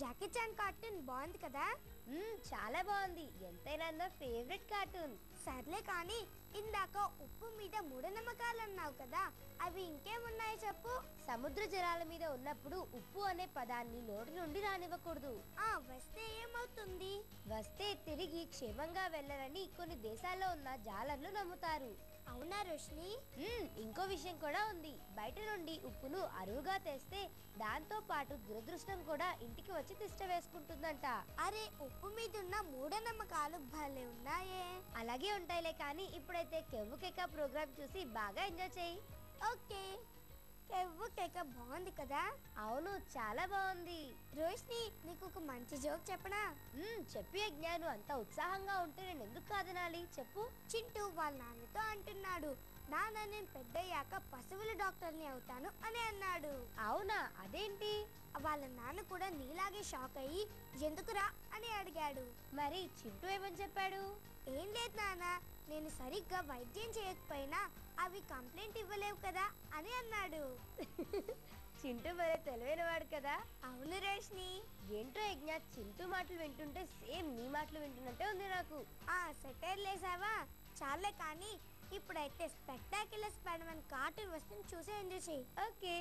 Jackie Chan cartoon బాగుంది కదా. చాలా బాగుంది. ఎంతైనా నా ఫేవరెట్ కార్టూన్. సర్లే కానీ ఇందాక ఉప్పు మీద మూఢనమ్మకాలు అన్నావు కదా, అవి ఇంకేమున్నాయో చెప్పు. సముద్ర జలాల మీద ఉన్నప్పుడు ఉప్పు అనే పదాన్ని నోటి నుండి రానివ్వకూడదు. వస్తే ఏమవుతుంది? వస్తే తిరిగి క్షేమంగా వెళ్ళరని కొన్ని దేశాల్లో ఉన్న జాలర్లు నమ్ముతారు. అవునా రోషిని? ఇంకో విషయం కూడా ఉంది. బయట నుండి ఉప్పును అరువుగా తెస్తే దాంతో పాటు దురదృష్టం కూడా ఇంటికి వచ్చి తిష్ట వేసుకుంటుందంట. అరే, ఉప్పు మీద ఉన్న మూఢనమ్మకాలు భలే ఉన్నాయే. అలాగే ఉంటాయిలే, కానీ ఇప్పుడైతే కెవ్వు కేక ప్రోగ్రామ్ చూసి బాగా ఎంజాయ్ చేయి. ఓకే. కెవ్వు కేక బాగుంది కదా. అవును, చాలా బాగుంది. రోషిని, నీకు ఒక మంచి జోక్ చెప్పనా? చెప్పి యజ్ఞాను, అంత ఉత్సాహంగా ఉంటే నేను ఎందుకు కాదనాలి, చెప్పు. చింటూ వాళ్ళ నాన్నతో అంటున్నాడు, నాన్న నేను పెద్దయ్యాక పశువుల డాక్టర్ని అవుతాను అని అన్నాడు. అవునా, అదేంటి? వాళ్ళ నాన్న కూడా నీలాగే షాక్ అయ్యి ఎందుకురా అని అడిగాడు. మరి చింటూ ఏమని చెప్పాడు? ఏం లేదు నాన్న, నేను సరిగ్గా వైద్యం చేయకపోయినా అవి కంప్లైంట్ ఇవ్వలేవు కదా అని అన్నాడు. చింటూ మరే తెలివైనవాడు కదా. అవును రోషిని. ఏంటో యజ్ఞ, చింటూ మాటలు వింటుంటే సేమ్ నీ మాటలు వింటున్నట్టే ఉంది నాకు. సెటైర్ లేసావా? చాలే కానీ ఇప్పుడైతే స్పెక్టాక్యులర్ స్పైడర్ మ్యాన్ కార్టూన్ వస్తుంది, చూసి ఎంజాయ్ చెయ్యి. ఓకే.